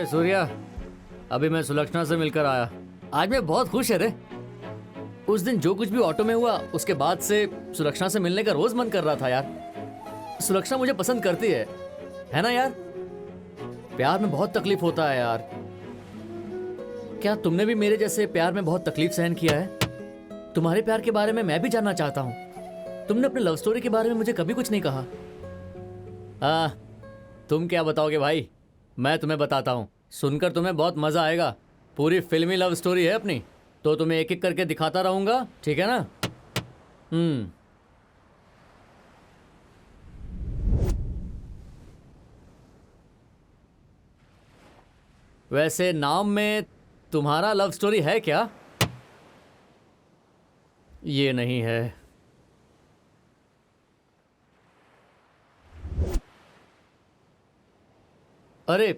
सूर्या, अभी मैं सुलक्षणा से मिलकर आया। आज मैं बहुत खुश है रे। उस दिन जो कुछ भी ऑटो में हुआ उसके बाद से सुलक्षणा से मिलने का रोज मन कर रहा था यार। सुलक्षणा मुझे पसंद करती है ना यार। प्यार में बहुत तकलीफ होता है यार। क्या तुमने भी मेरे जैसे प्यार में बहुत तकलीफ सहन किया है? तुम्हारे प्यार के बारे में मैं भी जानना चाहता हूँ। तुमने अपने लव स्टोरी के बारे में मुझे कभी कुछ नहीं कहा। तुम क्या बताओगे भाई, मैं तुम्हें बताता हूँ। सुनकर तुम्हें बहुत मजा आएगा। पूरी फिल्मी लव स्टोरी है अपनी, तो तुम्हें एक एक करके दिखाता रहूंगा, ठीक है ना? वैसे नाम में तुम्हारा लव स्टोरी है क्या? ये नहीं है। अरे,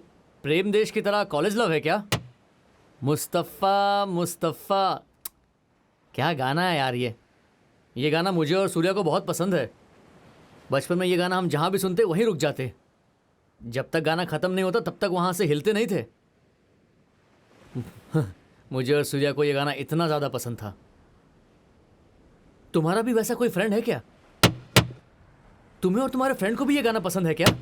प्रेम देश की तरह कॉलेज लव है क्या? मुस्तफ़ा मुस्तफ़ा, क्या गाना है यार। ये गाना मुझे और सूर्या को बहुत पसंद है। बचपन में ये गाना हम जहाँ भी सुनते वहीं रुक जाते। जब तक गाना ख़त्म नहीं होता तब तक वहाँ से हिलते नहीं थे। मुझे और सूर्या को ये गाना इतना ज़्यादा पसंद था। तुम्हारा भी वैसा कोई फ्रेंड है क्या? तुम्हें और तुम्हारे फ्रेंड को भी ये गाना पसंद है क्या?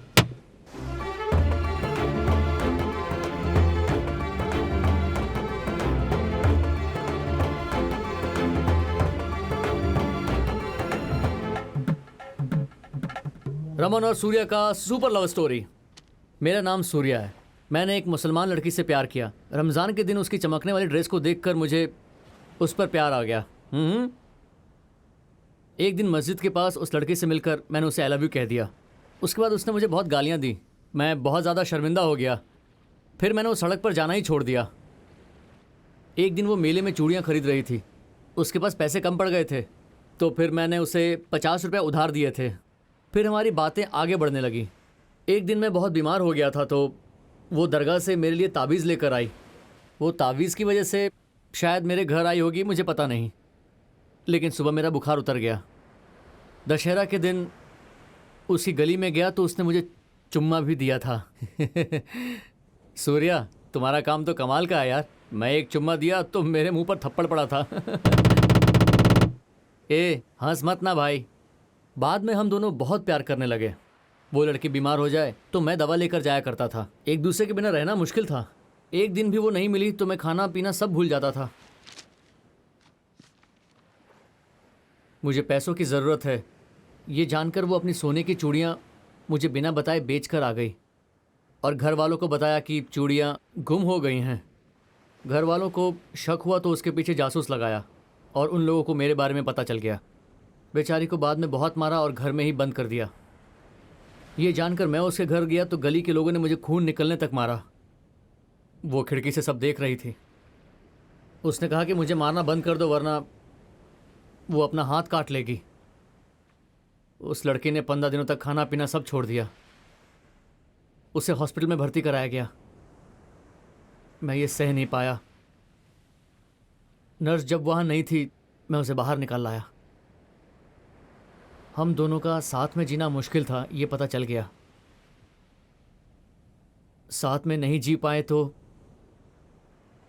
रमन और सूर्या का सुपर लव स्टोरी। मेरा नाम सूर्या है। मैंने एक मुसलमान लड़की से प्यार किया। रमज़ान के दिन उसकी चमकने वाली ड्रेस को देखकर मुझे उस पर प्यार आ गया। एक दिन मस्जिद के पास उस लड़की से मिलकर मैंने उसे आई लव यू कह दिया। उसके बाद उसने मुझे बहुत गालियाँ दी। मैं बहुत ज़्यादा शर्मिंदा हो गया। फिर मैंने उस सड़क पर जाना ही छोड़ दिया। एक दिन वो मेले में चूड़ियाँ खरीद रही थी। उसके पास पैसे कम पड़ गए थे, तो फिर मैंने उसे 50 रुपये उधार दिए थे। फिर हमारी बातें आगे बढ़ने लगी। एक दिन मैं बहुत बीमार हो गया था, तो वो दरगाह से मेरे लिए तावीज़ लेकर आई। वो तावीज़ की वजह से शायद मेरे घर आई होगी, मुझे पता नहीं। लेकिन सुबह मेरा बुखार उतर गया। दशहरा के दिन उसकी गली में गया तो उसने मुझे चुम्मा भी दिया था। सूर्या, तुम्हारा काम तो कमाल का है यार। मैं एक चुम्मा दिया तो मेरे मुंह पर थप्पड़ पड़ा था। ए, हंस मत ना भाई। बाद में हम दोनों बहुत प्यार करने लगे। वो लड़की बीमार हो जाए तो मैं दवा लेकर जाया करता था। एक दूसरे के बिना रहना मुश्किल था। एक दिन भी वो नहीं मिली तो मैं खाना पीना सब भूल जाता था। मुझे पैसों की ज़रूरत है, ये जानकर वो अपनी सोने की चूड़ियाँ मुझे बिना बताए बेच कर आ गई और घर वालों को बताया कि चूड़ियाँ गुम हो गई हैं। घर वालों को शक हुआ तो उसके पीछे जासूस लगाया और उन लोगों को मेरे बारे में पता चल गया। बेचारी को बाद में बहुत मारा और घर में ही बंद कर दिया। ये जानकर मैं उसके घर गया तो गली के लोगों ने मुझे खून निकलने तक मारा। वो खिड़की से सब देख रही थी। उसने कहा कि मुझे मारना बंद कर दो वरना वो अपना हाथ काट लेगी। उस लड़की ने 15 दिनों तक खाना पीना सब छोड़ दिया। उसे हॉस्पिटल में भर्ती कराया गया। मैं ये सह नहीं पाया। नर्स जब वहाँ नहीं थी, मैं उसे बाहर निकाल लाया। हम दोनों का साथ में जीना मुश्किल था, ये पता चल गया। साथ में नहीं जी पाए तो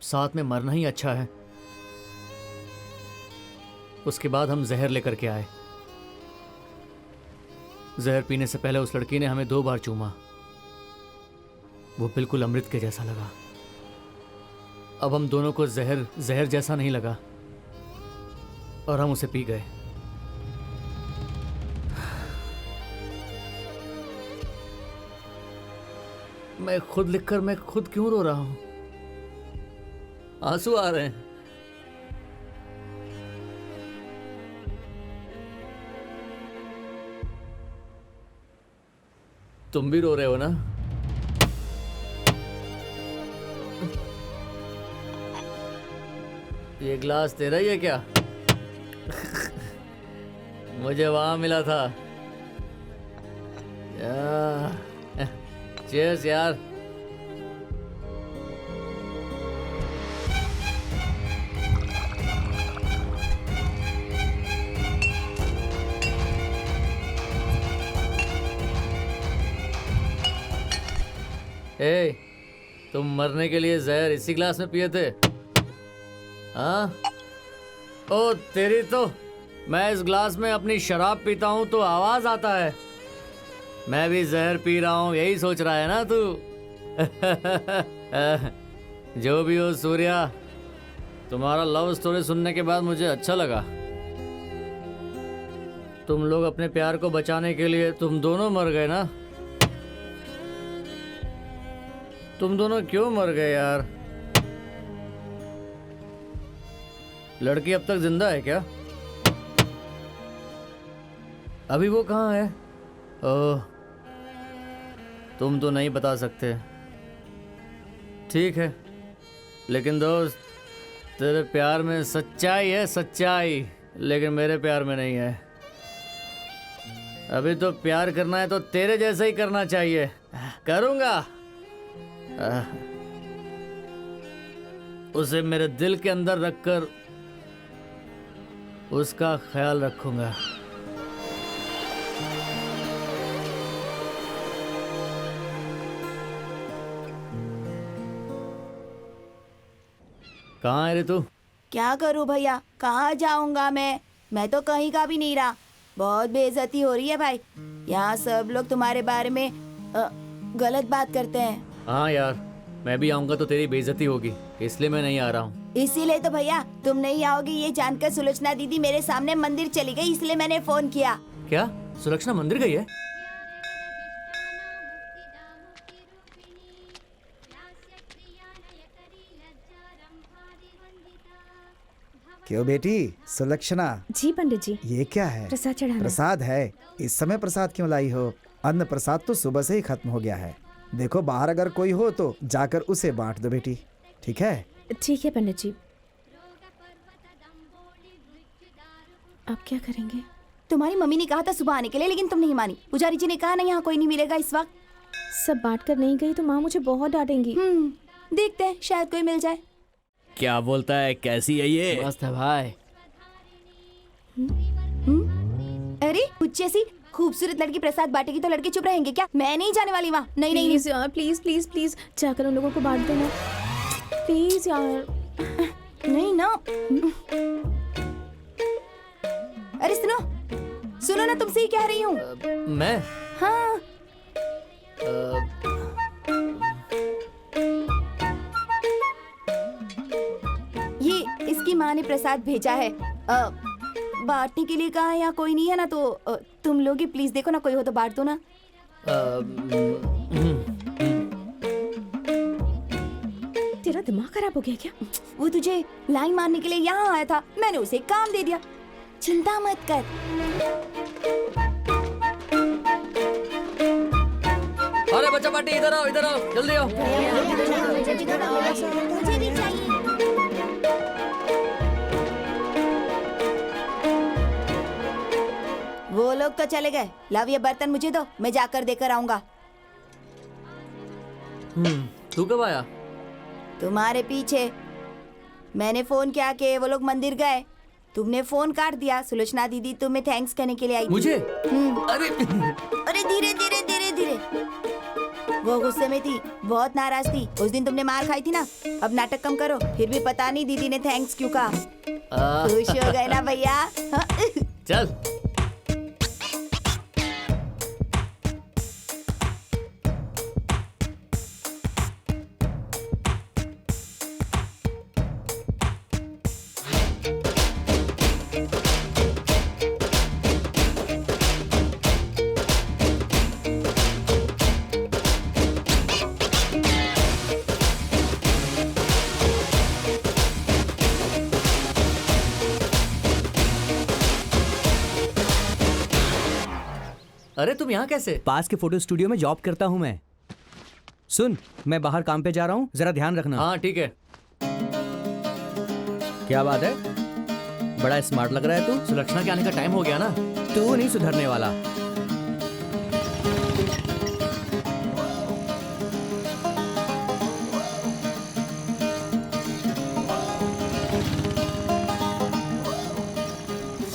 साथ में मरना ही अच्छा है। उसके बाद हम जहर लेकर के आए। जहर पीने से पहले उस लड़की ने हमें 2 बार चूमा। वो बिल्कुल अमृत के जैसा लगा। अब हम दोनों को जहर जैसा नहीं लगा और हम उसे पी गए। मैं खुद लिखकर मैं खुद क्यों रो रहा हूं? आंसू आ रहे हैं। तुम भी रो रहे हो ना? ये ग्लास तेरा ही है क्या? मुझे वहां मिला था। चीयर्स यार। तुम मरने के लिए जहर इसी ग्लास में पिए थे? हाँ? ओ तेरी तो, मैं इस ग्लास में अपनी शराब पीता हूँ तो आवाज आता है। मैं भी जहर पी रहा हूँ, यही सोच रहा है ना तू? जो भी हो सूर्या, तुम्हारा लव स्टोरी सुनने के बाद मुझे अच्छा लगा। तुम लोग अपने प्यार को बचाने के लिए तुम दोनों मर गए ना? तुम दोनों क्यों मर गए यार? लड़की अब तक जिंदा है क्या? अभी वो कहाँ है? ओह, तुम तो नहीं बता सकते। ठीक है, लेकिन दोस्त, तेरे प्यार में सच्चाई है, सच्चाई, लेकिन मेरे प्यार में नहीं है। अभी तो प्यार करना है तो तेरे जैसा ही करना चाहिए। करूँगा। उसे मेरे दिल के अंदर रखकर उसका ख्याल रखूंगा। कहाँ है रे तू? क्या करूं भैया, कहाँ जाऊंगा मैं तो कहीं का भी नहीं रहा। बहुत बेइज्जती हो रही है भाई। यहाँ सब लोग तुम्हारे बारे में गलत बात करते हैं। हाँ यार, मैं भी आऊंगा तो तेरी बेइज्जती होगी, इसलिए मैं नहीं आ रहा हूँ। इसीलिए तो भैया तुम नहीं आओगे ये जानकर सुलोचना दीदी मेरे सामने मंदिर चली गई, इसलिए मैंने फोन किया। क्या सुलक्षणा मंदिर गई है? क्यों बेटी सुलक्षणा? जी पंडित जी। ये क्या है? प्रसाद चढ़ाना। प्रसाद है? इस समय प्रसाद क्यों लाई हो? अन्न प्रसाद तो सुबह से ही खत्म हो गया है। देखो बाहर अगर कोई हो तो जाकर उसे बांट दो बेटी, ठीक है? ठीक है पंडित जी। आप क्या करेंगे? तुम्हारी मम्मी ने कहा था सुबह आने के लिए, लेकिन तुम नहीं मानी। पुजारी जी ने कहा ना यहाँ कोई नहीं मिलेगा इस वक्त। सब बांट कर नहीं गई तो माँ मुझे बहुत डांटेंगी। देखते हैं, शायद कोई मिल जाए। क्या बोलता है, कैसी है ये? मस्त है भाई। अरे कुछ ऐसी खूबसूरत लड़की प्रसाद बांटेगी तो लड़के चुप रहेंगे क्या? मैं नहीं जाने वाली वहाँ। नहीं नहीं प्लीज यार, प्लीज प्लीज प्लीज जाकर उन लोगों को बांट देना प्लीज यार। नहीं ना। अरे सुनो सुनो ना, तुमसे ही कह रही हूँ। मैं? हाँ ये इसकी माँ ने प्रसाद भेजा है। बांटने के लिए कहा है, यहाँ कोई नहीं है ना तो तुम लोग ही प्लीज देखो ना, कोई हो तो बांट दो ना। तेरा दिमाग खराब हो गया क्या? वो तुझे लाइन मारने के लिए यहाँ आया था, मैंने उसे काम दे दिया। चिंता मत कर। अरे बच्चा पार्टी, इधर आओ, इधर आओ, जल्दी आओ। मुझे भी चाहिए। वो लोग तो चले गए। लाव ये बर्तन मुझे दो, मैं जाकर देकर आऊंगा। तू कब आया? तुम्हारे पीछे। मैंने फोन किया कि वो लोग मंदिर गए, तुमने फोन काट दिया। सुलोचना दीदी तुम्हें थैंक्स कहने के लिए आई थी। मुझे? अरे अरे धीरे धीरे धीरे धीरे। वो गुस्से में थी, बहुत नाराज थी। उस दिन तुमने मार खाई थी ना। अब नाटक कम करो। फिर भी पता नहीं दीदी ने थैंक्स क्यों कहा। खुश हो गए ना भैया? चल। अरे तुम यहाँ कैसे? पास के फोटो स्टूडियो में जॉब करता हूँ मैं। सुन, मैं बाहर काम पे जा रहा हूँ, जरा ध्यान रखना। हाँ ठीक है। क्या बात है, बड़ा स्मार्ट लग रहा है तू। सुलक्षणा के आने का टाइम हो गया ना। तू नहीं सुधरने वाला।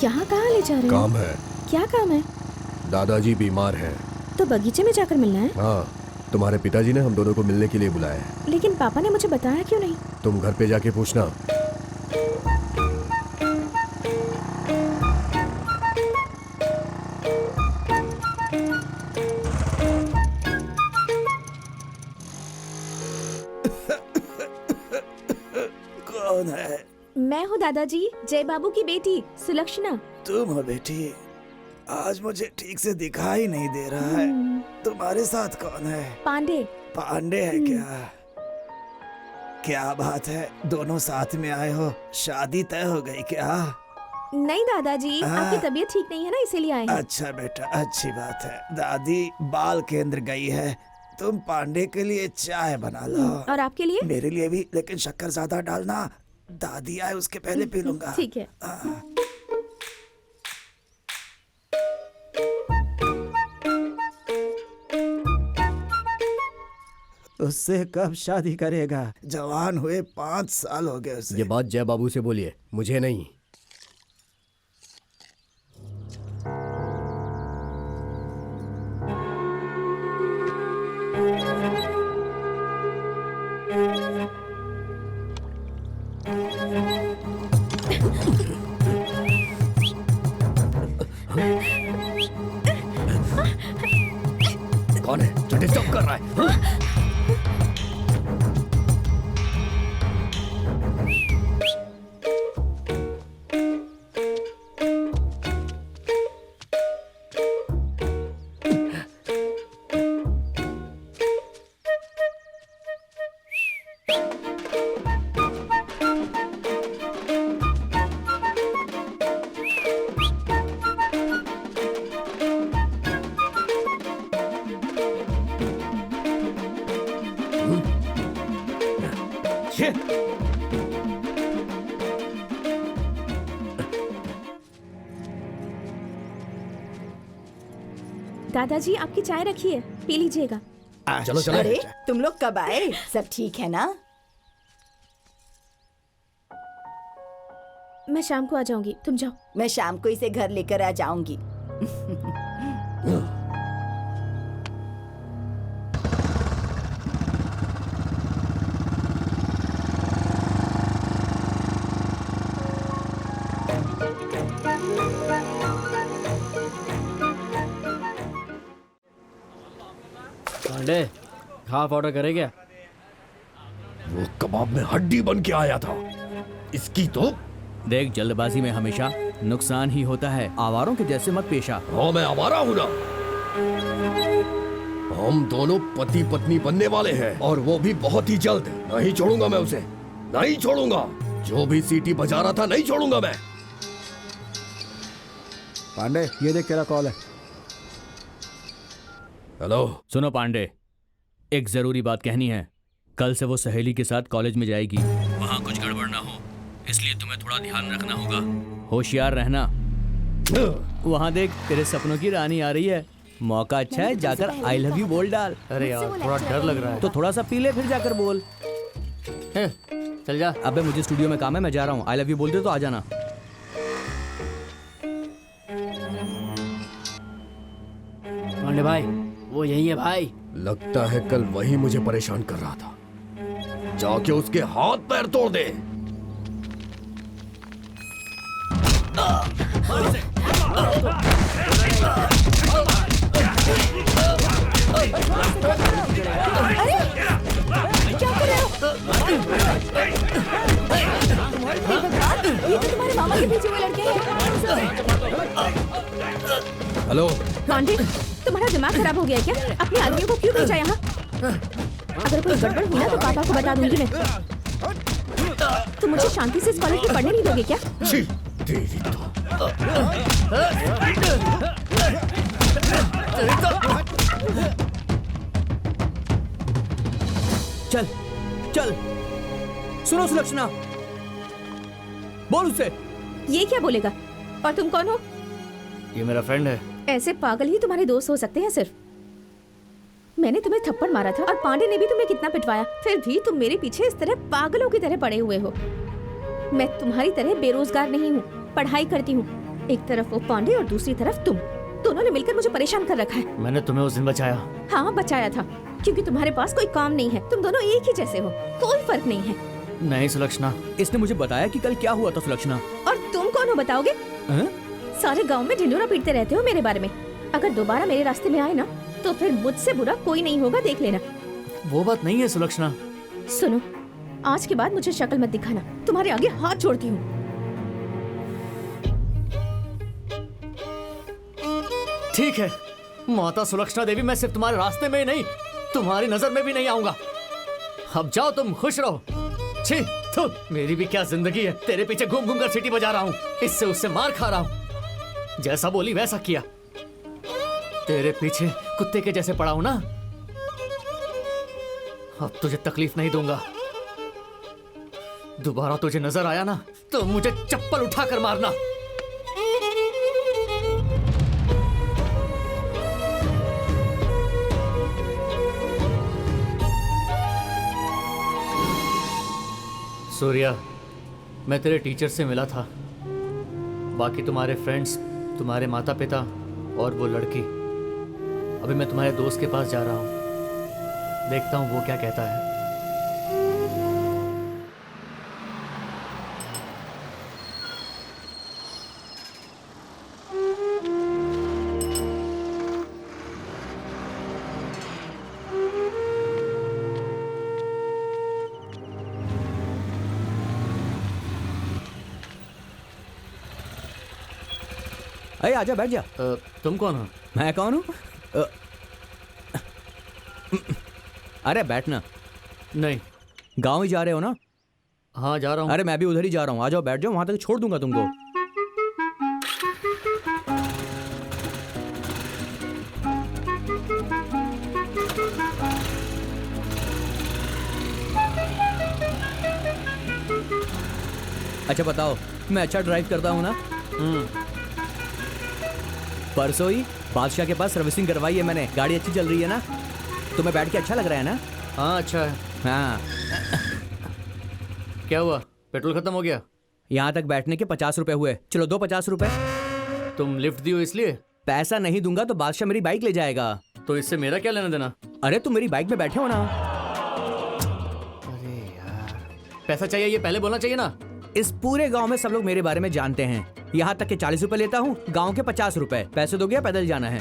यहाँ कहाँ ले जा रहे हो? काम है। क्या काम है? दादाजी बीमार हैं। तो बगीचे में जाकर मिलना है। हाँ, तुम्हारे पिताजी ने हम दोनों को मिलने के लिए बुलाया है। लेकिन पापा ने मुझे बताया क्यों नहीं? तुम घर पे जाके पूछना। कौन है? मैं हूँ दादाजी, जय बाबू की बेटी सुलक्षणा। तुम हो बेटी? आज मुझे ठीक से दिखाई नहीं दे रहा है। तुम्हारे साथ कौन है? पांडे। पांडे है क्या? क्या बात है, दोनों साथ में आए हो? शादी तय हो गई क्या? नहीं दादाजी, आपकी तबीयत ठीक नहीं है ना, इसीलिए आए हैं। अच्छा बेटा, अच्छी बात है। दादी बाल केंद्र गई है, तुम पांडे के लिए चाय बना लो। और आपके लिए? मेरे लिए भी, लेकिन शक्कर ज्यादा डालना। दादी आए उसके पहले पी लूंगा। ठीक है। उससे कब शादी करेगा? जवान हुए 5 साल हो गए उसे। ये बात जय बाबू से बोलिए, मुझे नहीं। कौन है जो डिस्टर्ब कर रहा है? हाँ? दादाजी आपकी चाय रखी है, पी लीजिएगा। चलो चलो। अरे तुम लोग कब आए? सब ठीक है ना? मैं शाम को आ जाऊंगी, तुम जाओ। मैं शाम को इसे घर लेकर आ जाऊंगी। पांडे, हाफ ऑर्डर करे क्या? वो कबाब में हड्डी बन के आया था, इसकी तो। देख, जल्दबाजी में हमेशा नुकसान ही होता है। आवारों के जैसे मत पेशा। हाँ, मैं आवारा हूं ना। हम दोनों पति पत्नी बनने वाले हैं, और वो भी बहुत ही जल्द। नहीं छोड़ूंगा मैं उसे, नहीं छोड़ूंगा। जो भी सीटी बजा रहा था, नहीं छोड़ूंगा मैं। पांडे, ये देख तेरा कॉल है। हेलो। सुनो पांडे, एक जरूरी बात कहनी है। कल से वो सहेली के साथ कॉलेज में जाएगी। वहाँ कुछ गड़बड़ ना हो, इसलिए तुम्हें थोड़ा ध्यान रखना होगा। होशियार रहना। वहाँ देख, तेरे सपनों की रानी आ रही है। मौका अच्छा है, जाकर आई लव यू बोल डाल। अरे यार, थोड़ा डर लग रहा है। तो थोड़ा सा पी ले, फिर जाकर बोल। चल जा। अबे मुझे स्टूडियो में काम है, मैं जा रहा हूँ। आई लव यू बोल दे तो आ जाना। पांडे भाई, वो यही है भाई। लगता है कल वही मुझे परेशान कर रहा था। जाके उसके हाथ पैर तोड़ दे। क्या कर रहे हो? ये तो तुम्हारे मामा के पीछे हुए लड़के हैं। हेलो। पांडे, तुम्हारा दिमाग खराब हो गया क्या? अपने आदमियों को क्यों भेजा यहाँ? अगर कोई गड़बड़ हुई ना तो पापा को बता दूंगी मैं। तुम मुझे शांति से इस कॉलेज में पढ़ने नहीं दोगे क्या? छी, तेरी तो। चल चल। सुनो सुलक्षणा, बोल उससे। ये क्या बोलेगा? और तुम कौन हो? ये मेरा फ्रेंड है। ऐसे पागल ही तुम्हारे दोस्त हो सकते हैं सिर्फ। मैंने तुम्हें थप्पड़ मारा था और पांडे ने भी तुम्हें कितना पिटवाया, फिर भी तुम मेरे पीछे इस तरह पागलों की तरह पड़े हुए हो। मैं तुम्हारी तरह बेरोजगार नहीं हूँ, पढ़ाई करती हूँ। एक तरफ वो पांडे और दूसरी तरफ तुम, दोनों ने मिलकर मुझे परेशान कर रखा है। मैंने तुम्हें उस दिन बचाया। हाँ, बचाया था, क्योंकि तुम्हारे पास कोई काम नहीं है। तुम दोनों एक ही जैसे हो, कोई फर्क नहीं है। नहीं सुलक्षणा, इसने मुझे बताया कि कल क्या हुआ था सुलक्षणा। और तुम कौन हो बताओगे? हैं? सारे गांव में ढिंढोरा पीटते रहते हो मेरे बारे में। अगर दोबारा मेरे रास्ते में आए ना तो फिर मुझसे बुरा कोई नहीं होगा, देख लेना। वो बात नहीं है सुलक्षणा। सुनो, आज के बाद मुझे शक्ल मत दिखाना, तुम्हारे आगे हाथ जोड़ती हूँ। ठीक है माता सुलक्षणा देवी, मैं सिर्फ तुम्हारे रास्ते में ही नहीं, तुम्हारी नजर में भी नहीं आऊंगा। अब जाओ, तुम खुश रहो। छी, थू, मेरी भी क्या जिंदगी है, तेरे पीछे घूम घूम कर सीटी बजा रहा हूँ, इससे उससे मार खा रहा हूँ। जैसा बोली वैसा किया, तेरे पीछे कुत्ते के जैसे पड़ा हूं ना। अब तुझे तकलीफ नहीं दूंगा। दोबारा तुझे नजर आया ना तो मुझे चप्पल उठाकर मारना। सूर्या, मैं तेरे टीचर से मिला था, बाकी तुम्हारे फ्रेंड्स, तुम्हारे माता पिता और वो लड़की। अभी मैं तुम्हारे दोस्त के पास जा रहा हूँ, देखता हूँ वो क्या कहता है। अरे आजा, बैठ जा। तुम कौन हो? मैं कौन हूँ? अरे बैठना। नहीं। गांव ही जा रहे हो ना? हाँ जा रहा हूँ। अरे मैं भी उधर ही जा रहा हूँ, आ जाओ, बैठ जाओ, वहां तक छोड़ दूंगा तुमको। अच्छा बताओ, मैं अच्छा ड्राइव करता हूँ ना? परसों ही बादशाह के पास सर्विसिंग करवाई है मैंने, गाड़ी अच्छी चल रही है ना? तुम्हें बैठ के अच्छा लग रहा है ना? हाँ अच्छा है। हाँ। क्या हुआ, पेट्रोल खत्म हो गया? यहाँ तक बैठने के 50 रुपए हुए, चलो दो 50 रुपए। तुम लिफ्ट दियो इसलिए? पैसा नहीं दूंगा तो बादशाह मेरी बाइक ले जाएगा। तो इससे मेरा क्या लेना देना? अरे तुम मेरी बाइक में बैठे हो ना। अरे यार, पैसा चाहिए ये पहले बोलना चाहिए ना। इस पूरे गांव में सब लोग मेरे बारे में जानते हैं, यहाँ तक के 40 रुपए लेता हूँ, गांव के 50 रुपए। पैसे दोगे या पैदल जाना है?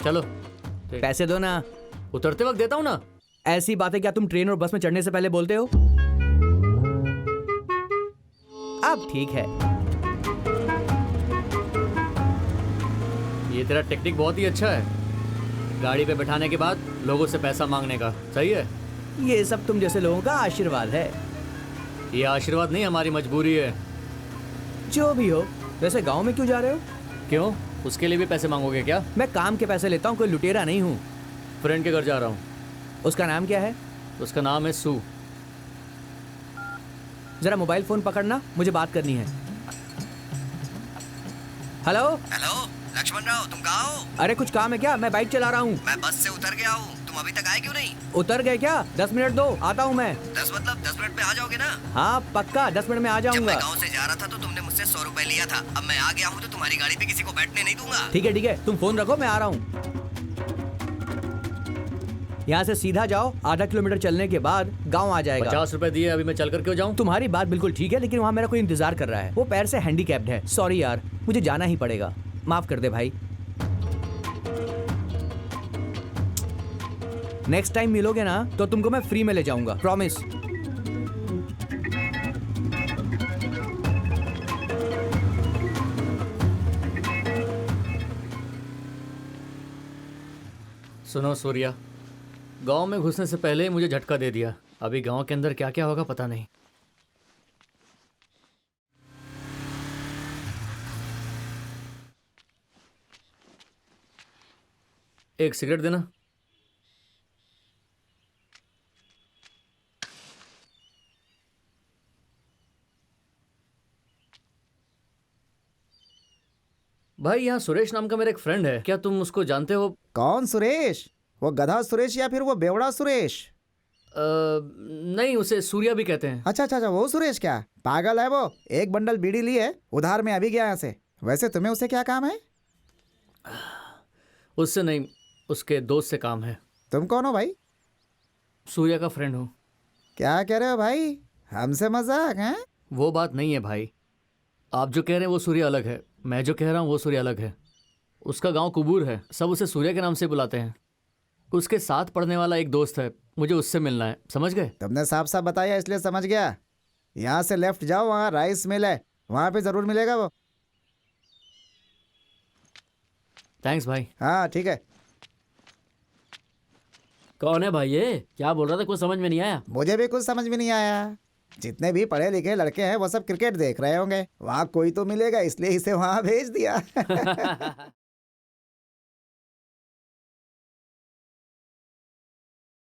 चलो पैसे दो ना। उतरते वक्त देता हूँ ना। ऐसी बातें क्या तुम ट्रेन और बस में चढ़ने से पहले बोलते हो? अब ठीक है। ये तेरा टेक्निक बहुत ही अच्छा है, गाड़ी पे बैठाने के बाद लोगों से पैसा मांगने का। सही है। ये सब तुम जैसे लोगों का आशीर्वाद है। ये आशीर्वाद नहीं, हमारी मजबूरी है। जो भी हो, वैसे गांव में क्यों जा रहे हो? क्यों, उसके लिए भी पैसे मांगोगे क्या? मैं काम के पैसे लेता हूँ, कोई लुटेरा नहीं हूँ। फ्रेंड के घर जा रहा हूँ। उसका नाम क्या है? उसका नाम है सू। जरा मोबाइल फोन पकड़ना, मुझे बात करनी है। हेलो। हेलो लक्ष्मण राव, तुम कहाँ हो? अरे कुछ काम है क्या? मैं बाइक चला रहा हूँ। मैं बस से उतर गया हूँ, तुम अभी तक आए क्यों नहीं? उतर गए क्या? 10 मिनट दो, आता हूँ मैं। 10 मतलब 10 मिनट में आ जाओगे ना? हाँ पक्का, 10 मिनट में आ जब जाऊंगा। मैं गांव से जा रहा था तो तुमने मुझसे 100 रुपए लिया था। अब मैं आ गया हूँ तो तुम्हारी गाड़ी पे किसी को बैठने नहीं दूंगा। ठीक है, तुम फोन रखो, मैं आ रहा हूँ। यहाँ से सीधा जाओ, आधा किलोमीटर चलने के बाद गांव आ जाएगा। 50 रुपए दिए, अभी मैं चलकर क्यों जाऊँ? तुम्हारी बात बिल्कुल ठीक है, लेकिन वहाँ मेरा कोई इंतजार कर रहा है, वो पैर से हैंडीकैप्ड है। सॉरी यार, मुझे जाना ही पड़ेगा, माफ कर दे भाई। नेक्स्ट टाइम मिलोगे ना तो तुमको मैं फ्री में ले जाऊंगा, प्रॉमिस। सुनो सूर्या, गांव में घुसने से पहले ही मुझे झटका दे दिया। अभी गांव के अंदर क्या क्या होगा पता नहीं। एक सिगरेट देना। भाई यहाँ सुरेश नाम का मेरा एक फ्रेंड है, क्या तुम उसको जानते हो? कौन सुरेश? वो गधा सुरेश या फिर वो बेवड़ा सुरेश? नहीं, उसे सूर्या भी कहते हैं। अच्छा अच्छा अच्छा, वो सुरेश क्या पागल है वो? एक बंडल बीड़ी लिए उधार में अभी गया यहाँ से। वैसे तुम्हें उसे क्या काम है? उससे नहीं, उसके दोस्त से काम है। तुम कौन हो भाई? सूर्या का फ्रेंड हूँ। क्या कह रहे हो भाई? हमसे मजाक है? वो बात नहीं है भाई, आप जो कह रहे हैं वो सूर्य अलग है, मैं जो कह रहा हूँ वो सूर्य अलग है। उसका गांव कुबूर है, सब उसे सूर्य के नाम से बुलाते हैं। उसके साथ पढ़ने वाला एक दोस्त है, मुझे उससे मिलना है, समझ गए? तुमने साफ साफ बताया इसलिए समझ गया। यहाँ से लेफ्ट जाओ, वहाँ राइस मिल है, वहाँ पे जरूर मिलेगा वो। थैंक्स भाई। हाँ ठीक है। कौन है भाई ये? क्या बोल रहा था, कुछ समझ में नहीं आया। मुझे भी कुछ समझ में नहीं आया। जितने भी पढ़े लिखे लड़के हैं वो सब क्रिकेट देख रहे होंगे, वहाँ कोई तो मिलेगा इसलिए इसे वहाँ भेज दिया।